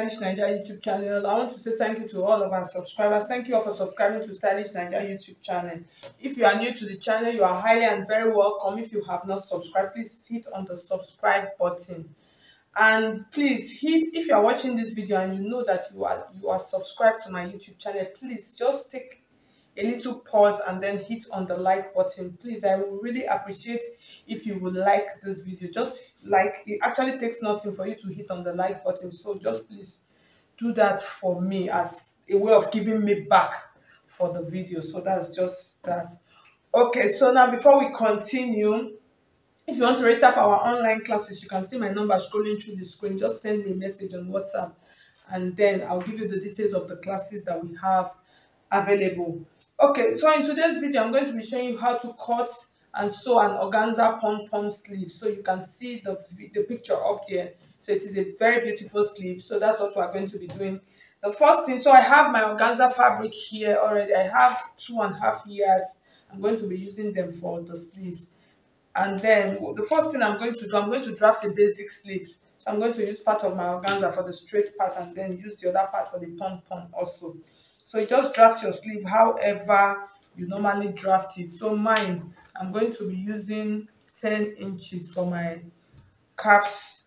Stylish Naija YouTube channel. I want to say thank you to all of our subscribers. Thank you all for subscribing to Stylish Naija YouTube channel. If you are new to the channel, you are highly and very welcome. If you have not subscribed, please hit on the subscribe button. And please hit, if you are watching this video and you know that you are subscribed to my YouTube channel, please just take a little pause and then hit on the like button. Please, I will really appreciate if you would like this video. Just like, it actually takes nothing for you to hit on the like button, so just please do that for me as a way of giving me back for the video. So that's just that. Okay, so now before we continue, if you want to register for our online classes, you can see my number scrolling through the screen. Just send me a message on WhatsApp and then I'll give you the details of the classes that we have available. Okay, so in today's video, I'm going to be showing you how to cut and sew an organza pom-pom sleeve. So you can see the picture up there. So it is a very beautiful sleeve. So that's what we're going to be doing. The first thing, so I have my organza fabric here already. I have 2.5 yards. I'm going to be using them for the sleeves. And then the first thing I'm going to do, I'm going to draft the basic sleeve. So I'm going to use part of my organza for the straight part and then use the other part for the pom-pom also. So you just draft your sleeve however you normally draft it. So mine, I'm going to be using 10 inches for my caps,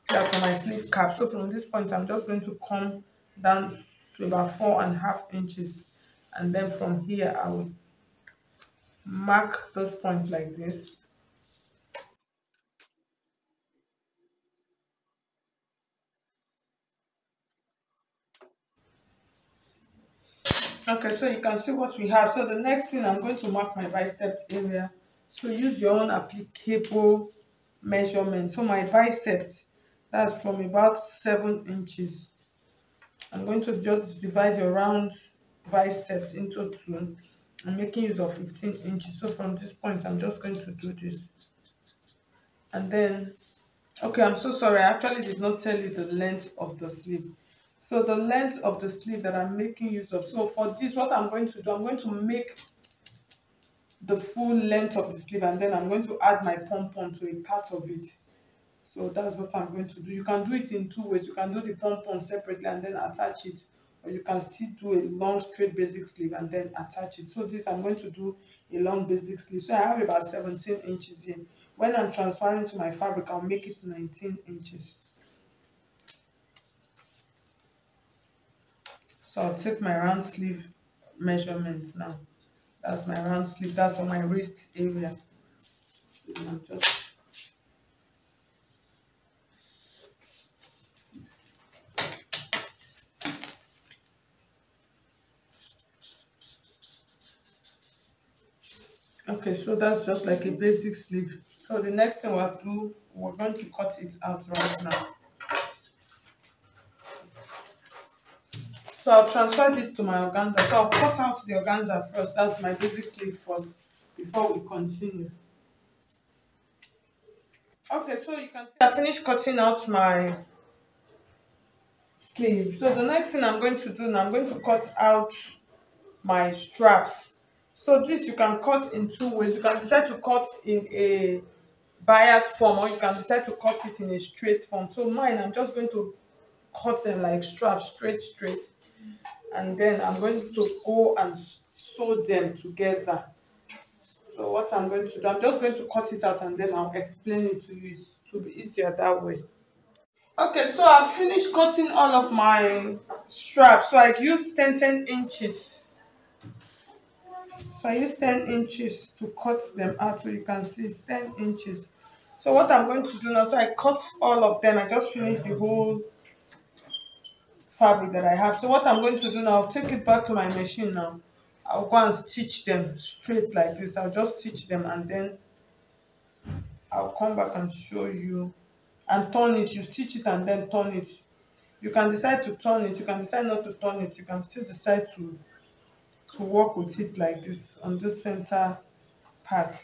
that's for my sleeve cap. So from this point, I'm just going to come down to about 4.5 inches. And then from here, I will mark this point like this. Okay, so you can see what we have. So the next thing, I'm going to mark my bicep area. So use your own applicable measurement. So my bicep, that's from about 7 inches. I'm going to just divide your round bicep into 2. I'm making use of 15 inches. So from this point, I'm just going to do this. And then, okay, I'm so sorry. I actually did not tell you the length of the sleeve. So the length of the sleeve that I'm making use of. So for this, what I'm going to do, I'm going to make the full length of the sleeve and then I'm going to add my pom-pom to a part of it. So that's what I'm going to do. You can do it in 2 ways. You can do the pom-pom separately and then attach it, or you can still do a long straight basic sleeve and then attach it. So this, I'm going to do a long basic sleeve. So I have about 17 inches here. When I'm transferring to my fabric, I'll make it 19 inches. So I'll take my round sleeve measurements now. That's my round sleeve. That's for my wrist area. And I'm just okay, so that's just like a basic sleeve. So the next thing we'll do, we're going to cut it out right now. So I'll transfer this to my organza. So I'll cut out the organza first. That's my basic sleeve first before we continue. Okay, so you can see I finished cutting out my sleeve. So the next thing I'm going to do now, I'm going to cut out my straps. So this you can cut in 2 ways. You can decide to cut in a bias form or you can decide to cut it in a straight form. So mine, I'm just going to cut them like straps, straight. And then I'm going to go and sew them together. So what I'm going to do, I'm just going to cut it out and then I'll explain it to you. It will be easier that way. Okay, so I've finished cutting all of my straps. So I used 10 inches. So I used 10 inches to cut them out. So you can see it's 10 inches. So what I'm going to do now, so I cut all of them. I just finished the whole fabric that I have. So what I'm going to do now, I'll take it back to my machine now. I'll go and stitch them straight like this. I'll just stitch them and then I'll come back and show you. And turn it. You stitch it and then turn it. You can decide to turn it. You can decide not to turn it. You can still decide to work with it like this on this center part.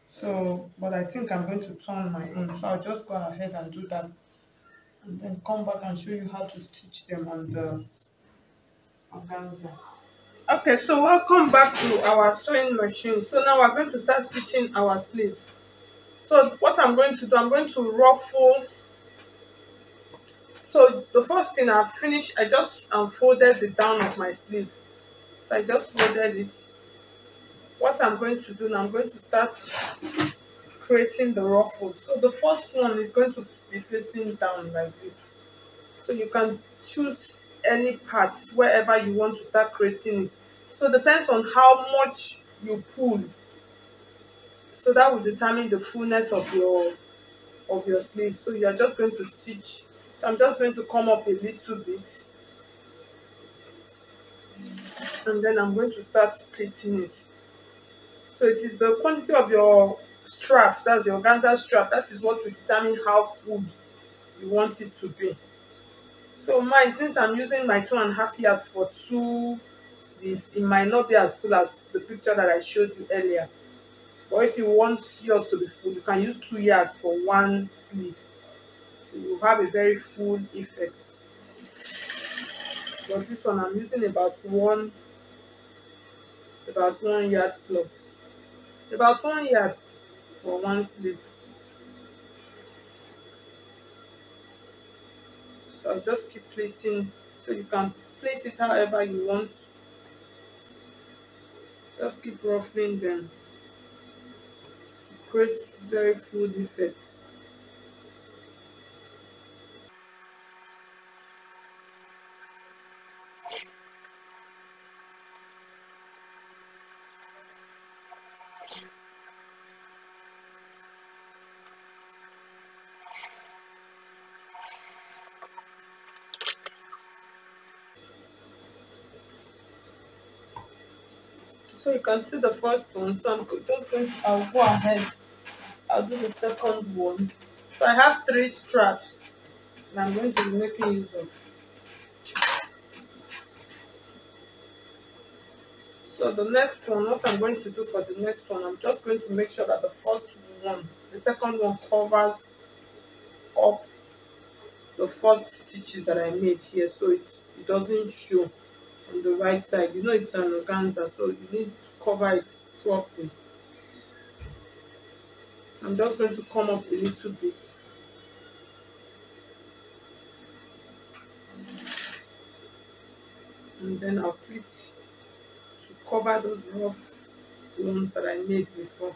So, but I think I'm going to turn my own. So I'll just go ahead and do that. And then come back and show you how to stitch them on the organza. Okay, so welcome back to our sewing machine. So now we're going to start stitching our sleeve. So what I'm going to do, I'm going to ruffle So the first thing I've finished, I just folded the down of my sleeve. So I just folded it. What I'm going to do now, I'm going to start creating the ruffles. So the first one is going to be facing down like this. So you can choose any part wherever you want to start creating it. So it depends on how much you pull. So that will determine the fullness of your sleeve. So you are just going to stitch. So I'm just going to come up a little bit, and then I'm going to start splitting it. So it is the quantity of your straps, that's your organza strap, that is what will determine how full you want it to be. So mine, since I'm using my 2.5 yards for two sleeves, it might not be as full as the picture that I showed you earlier. But if you want yours to be full, you can use 2 yards for one sleeve. So you have a very full effect. But this one I'm using about 1 yard plus. About 1 yard for one sleeve. So I just keep pleating. So you can plait it however you want. Just keep ruffling them to create very full effect. So you can see the first one. So I'll go ahead. I'll do the second one. So I have 3 straps and I'm going to be making use of. So the next one, what I'm going to do for the next one, I'm just going to make sure that the second one covers up the first stitches that I made here, so it doesn't show on the right side. You know it's an organza, so you need to cover it properly. I'm just going to come up a little bit, and then I'll pleat to cover those rough ones that I made before.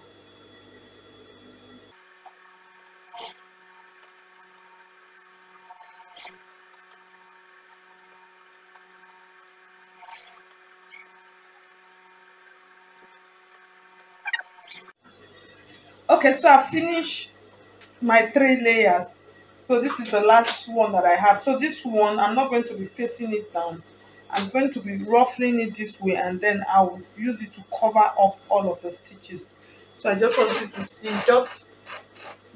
Okay, so I finished my 3 layers. So this is the last one that I have. So this one, I'm not going to be facing it down. I'm going to be ruffling it this way, and then I'll use it to cover up all of the stitches. So I just want you to see, just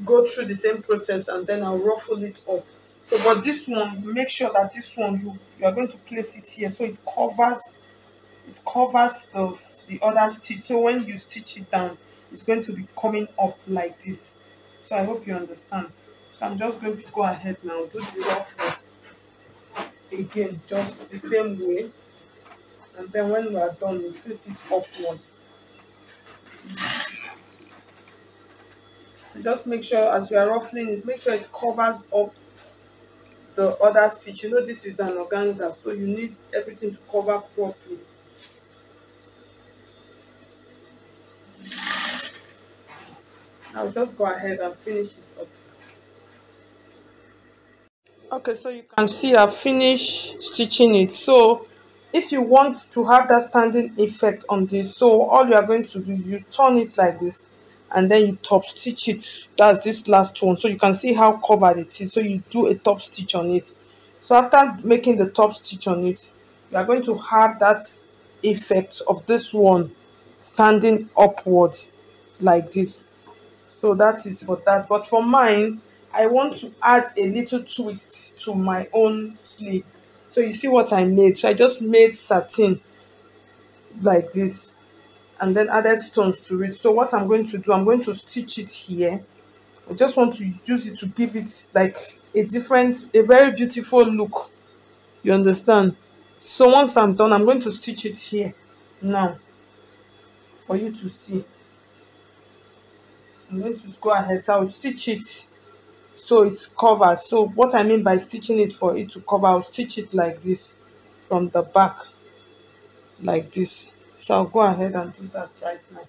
go through the same process, and then I'll ruffle it up. So but this one, make sure that this one you are going to place it here so it covers the other stitch. So when you stitch it down, it's going to be coming up like this. So I hope you understand. So I'm just going to go ahead now, do the ruffle again, just the same way, and then when we are done, we face it upwards. So just make sure as you are ruffling it, make sure it covers up the other stitch. You know this is an organza, so you need everything to cover properly. I'll just go ahead and finish it up. Okay, so you can see I've finished stitching it. So if you want to have that standing effect on this, so all you are going to do, you turn it like this, and then you top stitch it. That's this last one. So you can see how covered it is. So you do a top stitch on it. So after making the top stitch on it, you are going to have that effect of this one standing upward like this. So that is for that. But for mine, I want to add a little twist to my own sleeve. So you see what I made. So I just made satin like this, and then added stones to it. So what I'm going to do, I'm going to stitch it here. I just want to use it to give it like a very beautiful look. You understand? So once I'm done, I'm going to stitch it here now for you to see. I'm going to go ahead. So I'll stitch it so it's covered. So what I mean by stitching it for it to cover, I'll stitch it like this from the back, like this. So I'll go ahead and do that right now.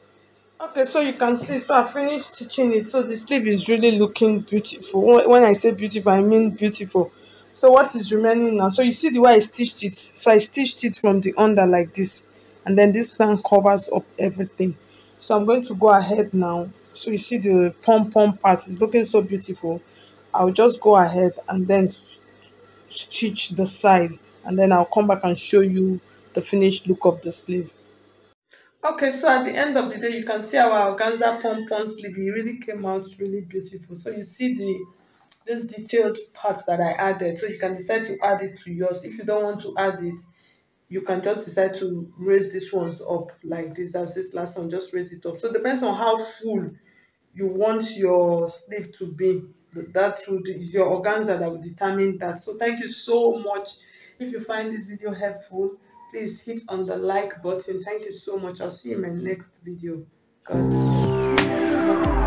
Okay, so you can see, so I finished stitching it. So the sleeve is really looking beautiful. When I say beautiful, I mean beautiful. So what is remaining now? So you see the way I stitched it. So I stitched it from the under like this, and then this now covers up everything. So I'm going to go ahead now. So you see the pom pom part is looking so beautiful. I'll just go ahead and then stitch the side, and then I'll come back and show you the finished look of the sleeve. Okay, so at the end of the day, you can see our organza pom-pom sleeve. It really came out really beautiful. So you see this detailed parts that I added. So you can decide to add it to yours. If you don't want to add it, you can just decide to raise these ones up like this. As this last one, just raise it up. So it depends on how full you want your sleeve to be. Is your organza that will determine that. So thank you so much. If you find this video helpful, please hit on the like button. Thank you so much. I'll see you in my next video. God bless you.